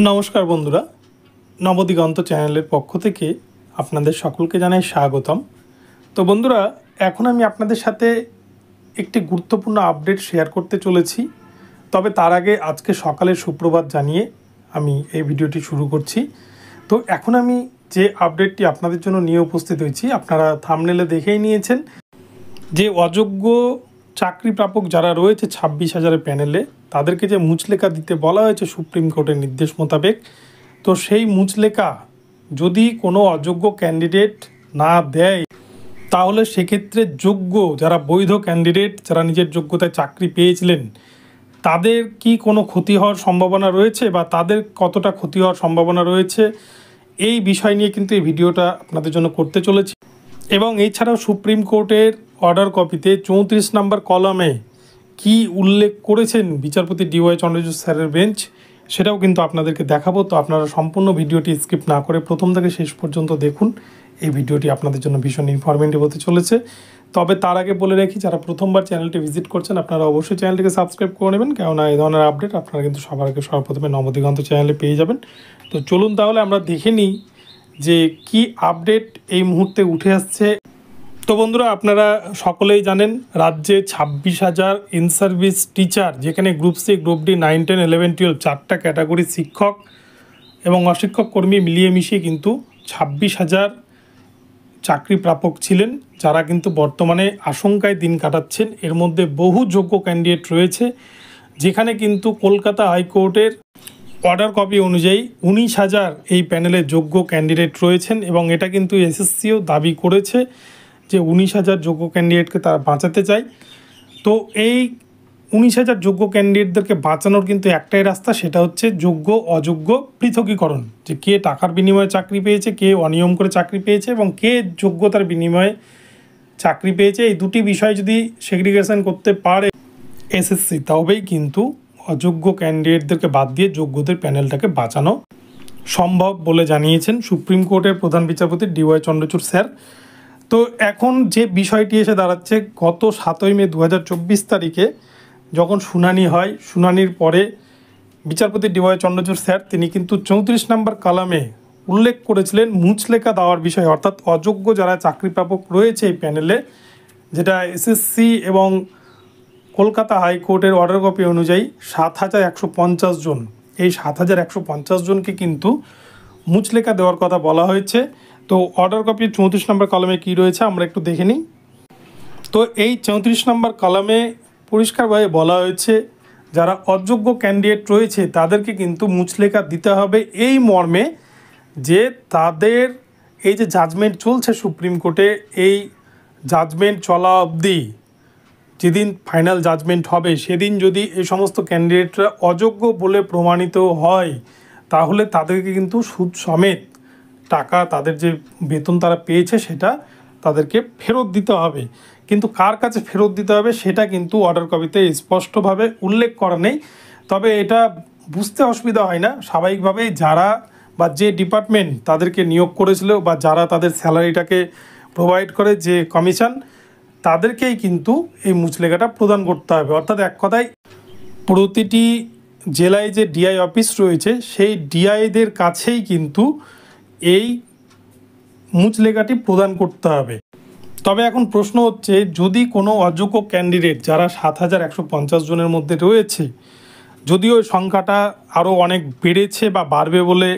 নমস্কার বন্ধুরা, নবদিগন্ত চ্যানেলের পক্ষ থেকে আপনাদের সকলকে জানাই স্বাগতম। তো বন্ধুরা, এখন আমি আপনাদের সাথে একটি গুরুত্বপূর্ণ আপডেট শেয়ার করতে চলেছি। তবে তার আগে আজকে সকালের সুপ্রভাত জানিয়ে আমি এই ভিডিওটি শুরু করছি। তো এখন আমি যে আপডেটটি আপনাদের জন্য নিয়ে উপস্থিত হয়েছি, আপনারা থাম্বনেলে দেখেই নিয়েছেন যে অযোগ্য চাকরি প্রাপক যারা রয়েছে 26,000 প্যানেলে, তাদেরকে যে মুচলেখা দিতে বলা হয়েছে সুপ্রিম কোর্টের নির্দেশ মোতাবেক, তো সেই মুচলেখা যদি কোনো অযোগ্য ক্যান্ডিডেট না দেয়, তাহলে সেক্ষেত্রে যোগ্য যারা বৈধ ক্যান্ডিডেট, যারা নিজের যোগ্যতায় চাকরি পেয়েছিলেন, তাদের কি কোনো ক্ষতি হওয়ার সম্ভাবনা রয়েছে বা তাদের কতটা ক্ষতি হওয়ার সম্ভাবনা রয়েছে, এই বিষয় নিয়ে কিন্তু এই ভিডিওটা আপনাদের জন্য করতে চলেছি। এবং এছাড়াও সুপ্রিম কোর্টের অর্ডার কপিতে 34 নম্বর কলামে কি উল্লেখ করেছেন বিচারপতি DY চন্দ্রচূড় স্যারের বেঞ্চ, সেটাও কিন্তু আপনাদেরকে দেখাবো। তো আপনারা সম্পূর্ণ ভিডিওটি স্কিপ না করে প্রথম থেকে শেষ পর্যন্ত দেখুন। এই ভিডিওটি আপনাদের জন্য ভীষণ ইনফরমেটিভ হতে চলেছে। তবে তার আগে বলে রাখি, যারা প্রথমবার চ্যানেলটি ভিজিট করছেন, আপনারা অবশ্যই চ্যানেলটিকে সাবস্ক্রাইব করে নেবেন, কেননা এই ধরনের আপডেট আপনারা কিন্তু সবার আগে সর্বপ্রথমে নবদিগন্ত চ্যানেলে পেয়ে যাবেন। তো চলুন তাহলে আমরা দেখে নিই যে কি আপডেট এই মুহূর্তে উঠে আসছে। তো বন্ধুরা, আপনারা সকলেই জানেন রাজ্যে 26,000 ইন সার্ভিস টিচার, যেখানে গ্রুপ সি, গ্রুপ ডি, 9, 10, 11, 12 চারটা ক্যাটাগরি শিক্ষক এবং অশিক্ষক কর্মী মিলিয়ে মিশিয়ে কিন্তু 26,000 চাকরি প্রাপক ছিলেন, যারা কিন্তু বর্তমানে আশঙ্কায় দিন কাটাচ্ছেন। এর মধ্যে বহু যোগ্য ক্যান্ডিডেট রয়েছে, যেখানে কিন্তু কলকাতা হাইকোর্টের অর্ডার কপি অনুযায়ী 19,000 এই প্যানেলে যোগ্য ক্যান্ডিডেট রয়েছেন। এবং এটা কিন্তু SSCও দাবি করেছে যে 19,000 যোগ্য ক্যান্ডিডেটকে তারা বাঁচাতে চায়। তো এই 19,000 যোগ্য ক্যান্ডিডেটদেরকে বাঁচানোর কিন্তু একটাই রাস্তা, সেটা হচ্ছে যোগ্য অযোগ্য পৃথকীকরণ, যে কে টাকার বিনিময়ে চাকরি পেয়েছে, কে অনিয়ম করে চাকরি পেয়েছে এবং কে যোগ্যতার বিনিময়ে চাকরি পেয়েছে। এই দুটি বিষয় যদি সেগ্রিগেশন করতে পারে SSC, তবেই কিন্তু অযোগ্য ক্যান্ডিডেটদেরকে বাদ দিয়ে যোগ্যদের প্যানেলটাকে বাঁচানো সম্ভব বলে জানিয়েছেন সুপ্রিম কোর্টের প্রধান বিচারপতি DY চন্দ্রচূড় স্যার। তো এখন যে বিষয়টি এসে দাঁড়াচ্ছে, গত 7ই মে 2024 তারিখে যখন শুনানি হয়, শুনানির পরে বিচারপতি DY চন্দ্রচূড় স্যার তিনি কিন্তু 34 নম্বর কলামে উল্লেখ করেছিলেন মুচলেখা দেওয়ার বিষয়ে, অর্থাৎ অযোগ্য যারা চাকরি প্রাপক রয়েছে এই প্যানেলে, যেটা SSC এবং কলকাতা হাইকোর্টের অর্ডার কপি অনুযায়ী 7,150 জন, এই 7,150 জনকে কিন্তু মুচলেখা দেওয়ার কথা বলা হয়েছে। তো অর্ডার কপির 34 নম্বর কলামে কী রয়েছে আমরা একটু দেখে নিই। তো এই 34 নম্বর কলামে পরিষ্কারভাবে বলা হয়েছে, যারা অযোগ্য ক্যান্ডিডেট রয়েছে তাদেরকে কিন্তু মুচলেখা দিতে হবে এই মর্মে যে তাদের এই যে জাজমেন্ট চলছে সুপ্রিম কোর্টে, এই জাজমেন্ট চলা অবধি যেদিন ফাইনাল জাজমেন্ট হবে সেদিন যদি এই সমস্ত ক্যান্ডিডেটরা অযোগ্য বলে প্রমাণিত হয়, তাহলে তাদেরকে কিন্তু সুদ সমেত টাকা, তাদের যে বেতন তারা পেয়েছে সেটা তাদেরকে ফেরত দিতে হবে। কিন্তু কার কাছে ফেরত দিতে হবে সেটা কিন্তু অর্ডার কপিতে স্পষ্টভাবে উল্লেখ করা নেই। তবে এটা বুঝতে অসুবিধা হয় না, স্বাভাবিকভাবেই যারা বা যে ডিপার্টমেন্ট তাদেরকে নিয়োগ করেছিল বা যারা তাদের স্যালারিটাকে প্রোভাইড করে, যে কমিশন, তাদেরকেই কিন্তু এই মুচলেখাটা প্রদান করতে হবে। অর্থাৎ এক কথায় প্রতিটি জেলায় যে DI অফিস রয়েছে সেই DIদের কাছেই কিন্তু এই মুচলেখাটি প্রদান করতে হবে। তবে এখন প্রশ্ন হচ্ছে, যদি কোনো অযোগ্য ক্যান্ডিডেট যারা 7,150 জনের মধ্যে রয়েছে, যদিও সংখ্যাটা আরও অনেক বেড়েছে বা বাড়বে বলে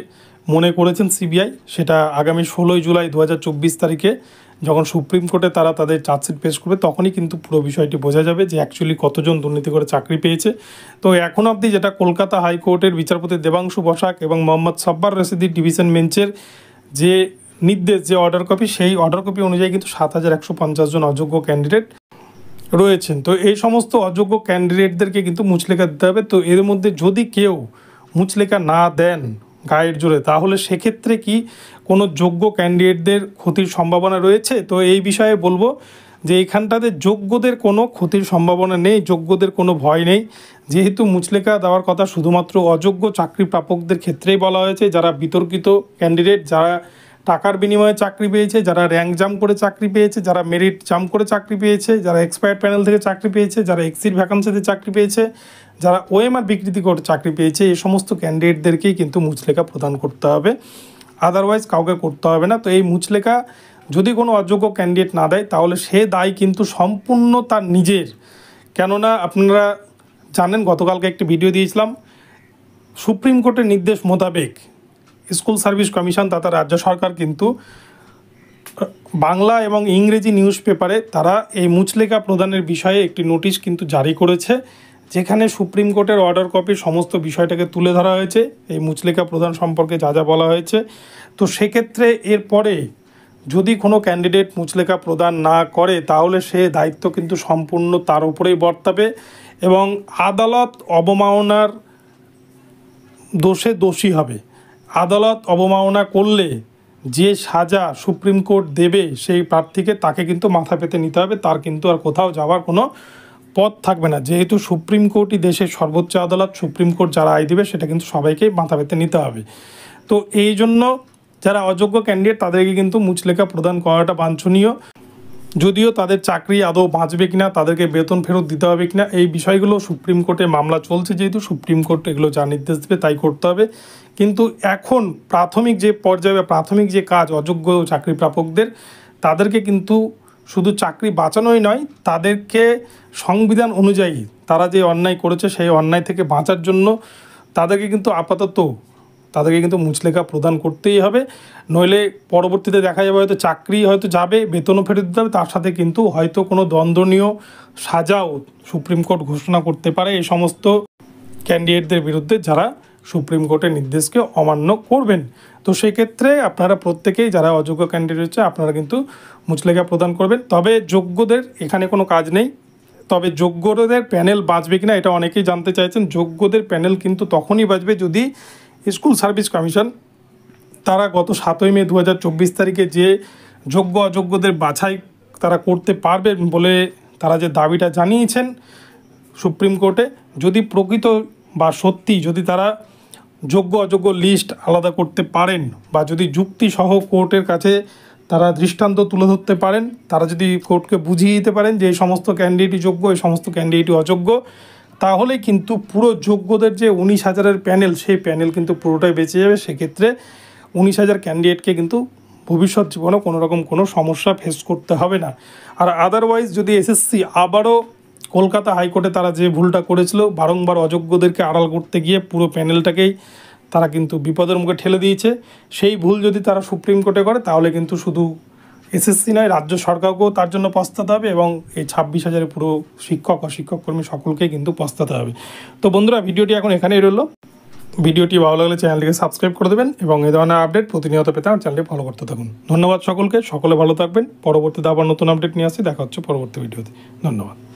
মনে করেছেন CBI, সেটা আগামী 16 জুলাই 2024 তারিখে যখন সুপ্রিম কোর্টে তারা তাদের চার্জশিট পেশ করবে, তখনই কিন্তু পুরো বিষয়টি বোঝা যাবে যে অ্যাকচুয়ালি কতজন দুর্নীতি করে চাকরি পেয়েছে। তো এখন অবধি যেটা কলকাতা হাইকোর্টের বিচারপতি দেবাংশু বসাক এবং মোহাম্মদ সাব্বার রশিদির ডিভিশন বেঞ্চের যে নির্দেশ, যে অর্ডার কপি, সেই অর্ডার কপি অনুযায়ী কিন্তু 7,150 জন অযোগ্য ক্যান্ডিডেট রয়েছেন। তো এই সমস্ত অযোগ্য ক্যান্ডিডেটদেরকে কিন্তু মুচলেখা দিতে হবে। তো এর মধ্যে যদি কেউ মুচলেখা না দেন গায়ের জোরে, তাহলে সেক্ষেত্রে কি কোনো যোগ্য ক্যান্ডিডেটদের ক্ষতির সম্ভাবনা রয়েছে? তো এই বিষয়ে বলবো যে এখানটাতে যোগ্যদের কোনো ক্ষতির সম্ভাবনা নেই, যোগ্যদের কোনো ভয় নেই, যেহেতু মুচলেখা দেওয়ার কথা শুধুমাত্র অযোগ্য চাকরি প্রাপকদের ক্ষেত্রেই বলা হয়েছে, যারা বিতর্কিত ক্যান্ডিডেট, যারা টাকার বিনিময়ে চাকরি পেয়েছে, যারা র্যাঙ্ক জাম্প করে চাকরি পেয়েছে, যারা মেরিট জাম্প করে চাকরি পেয়েছে, যারা এক্সপায়ার্ড প্যানেল থেকে চাকরি পেয়েছে, যারা এক্সিট ভ্যাকান্সিতে চাকরি পেয়েছে, যারা ওএমআর বিকৃতি করে চাকরি পেয়েছে, এই সমস্ত ক্যান্ডিডেটদেরকেই কিন্তু মুচলেখা প্রদান করতে হবে, আদারওয়াইজ কাউকে করতে হবে না। তো এই মুচলেখা যদি কোনো অযোগ্য ক্যান্ডিডেট না দেয় তাহলে সে দায় কিন্তু সম্পূর্ণ তার নিজের। কেননা আপনারা জানেন, গতকালকে একটি ভিডিও দিয়েছিলাম, সুপ্রিম কোর্টের নির্দেশ মোতাবেক স্কুল সার্ভিস কমিশন তথা রাজ্য সরকার কিন্তু বাংলা এবং ইংরেজি নিউজ পেপারে তারা এই মুচলেখা প্রদানের বিষয়ে একটি নোটিশ কিন্তু জারি করেছে, যেখানে সুপ্রিম কোর্টের অর্ডার কপি সমস্ত বিষয়টাকে তুলে ধরা হয়েছে, এই মুচলেখা প্রদান সম্পর্কে যা যা বলা হয়েছে। তো সেক্ষেত্রে এরপরে যদি কোনো ক্যান্ডিডেট মুচলেখা প্রদান না করে তাহলে সে দায়িত্ব কিন্তু সম্পূর্ণ তার উপরেই বর্তাবে এবং আদালত অবমাননার দোষে দোষী হবে। আদালত অবমাননা করলে যে সাজা সুপ্রিম কোর্ট দেবে সেই প্রার্থীকে, তাকে কিন্তু মাথা পেতে নিতে হবে, তার কিন্তু আর কোথাও যাওয়ার কোনো পথ থাকবে না। যেহেতু সুপ্রিম কোর্টই দেশের সর্বোচ্চ আদালত, সুপ্রিম কোর্ট যারা রায় দেবে সেটা কিন্তু সবাইকেই মাথা পেতে নিতে হবে। তো এই জন্য যারা অযোগ্য ক্যান্ডিডেট তাদেরকে কিন্তু মুচলেখা প্রদান করাটা বাঞ্ছনীয়। যদিও তাদের চাকরি আদৌ বাঁচবে কিনা, তাদেরকে বেতন ফেরত দিতে হবে কিনা, এই বিষয়গুলো সুপ্রিম কোর্টে মামলা চলছে, যেহেতু সুপ্রিম কোর্ট এগুলো যা নির্দেশ দেবে তাই করতে হবে। কিন্তু এখন প্রাথমিক যে পর্যায়ে বা প্রাথমিক যে কাজ অযোগ্য চাকরি প্রাপকদের, তাদেরকে কিন্তু শুধু চাকরি বাঁচানোই নয়, তাদেরকে সংবিধান অনুযায়ী তারা যে অন্যায় করেছে সেই অন্যায় থেকে বাঁচার জন্য তাদেরকে কিন্তু আপাতত তাদেরকে কিন্তু মুচলেখা প্রদান করতেই হবে। নইলে পরবর্তীতে দেখা যাবে হয়তো চাকরি হয়তো যাবে, বেতনও ফেরত দিতে হবে, তার সাথে কিন্তু হয়তো কোনো দণ্ডনীয় সাজাও সুপ্রিম কোর্ট ঘোষণা করতে পারে এই সমস্ত ক্যান্ডিডেটদের বিরুদ্ধে যারা সুপ্রিম কোর্টের নির্দেশকে অমান্য করবেন। তো সেক্ষেত্রে আপনারা প্রত্যেকেই যারা অযোগ্য ক্যান্ডিডেট হচ্ছে আপনারা কিন্তু মুচলেখা প্রদান করবেন। তবে যোগ্যদের এখানে কোনো কাজ নেই, তবে যোগ্যদের প্যানেল বাঁচবে কিনা এটা অনেকেই জানতে চাইছেন। যোগ্যদের প্যানেল কিন্তু তখনই বাঁচবে যদি স্কুল সার্ভিস কমিশন তারা গত 7ই মে 2024 তারিখে যে যোগ্য অযোগ্যদের বাছাই তারা করতে পারবেন বলে তারা যে দাবিটা জানিয়েছেন সুপ্রিম কোর্টে, যদি প্রকৃত বা সত্যি যদি তারা যোগ্য অযোগ্য লিস্ট আলাদা করতে পারেন বা যদি যুক্তিসহ কোর্টের কাছে তারা দৃষ্টান্ত তুলে ধরতে পারেন, তারা যদি কোর্টকে বুঝিয়ে দিতে পারেন যে এই সমস্ত ক্যান্ডিডেটই যোগ্য, এই সমস্ত ক্যান্ডিডেটই অযোগ্য, তাহলে কিন্তু পুরো যোগ্যদের যে 19,000-এর প্যানেল সেই প্যানেল কিন্তু পুরোটাই বেঁচে যাবে। সেক্ষেত্রে 19,000 ক্যান্ডিডেটকে কিন্তু ভবিষ্যৎ জীবনে কোনো রকম কোনো সমস্যা ফেস করতে হবে না। আর আদারওয়াইজ যদি এসএসসি আবারও কলকাতা হাইকোর্টে তারা যে ভুলটা করেছিল, বারংবার অযোগ্যদেরকে আড়াল করতে গিয়ে পুরো প্যানেলটাকেই তারা কিন্তু বিপদের মুখে ঠেলে দিয়েছে, সেই ভুল যদি তারা সুপ্রিম কোর্টে করে তাহলে কিন্তু শুধু এসএসসি নয়, রাজ্য সরকারকেও তার জন্য পস্তাতে হবে এবং এই 26,000-এর পুরো শিক্ষক ও শিক্ষককর্মী সকলকেই কিন্তু পস্তাতে হবে। তো বন্ধুরা, ভিডিওটি এখন এখানেই রইল। ভিডিওটি ভালো লাগলে চ্যানেলটিকে সাবস্ক্রাইব করে দেবেন এবং এই ধরনের আপডেট প্রতিনিয়ত পেতে আমার চ্যানেলটি ফলো করতে থাকুন। ধন্যবাদ সকলকে, সকলে ভালো থাকবেন। পরবর্তীতে আবার নতুন আপডেট নিয়ে আসছি, দেখা হচ্ছে পরবর্তী ভিডিওতে। ধন্যবাদ।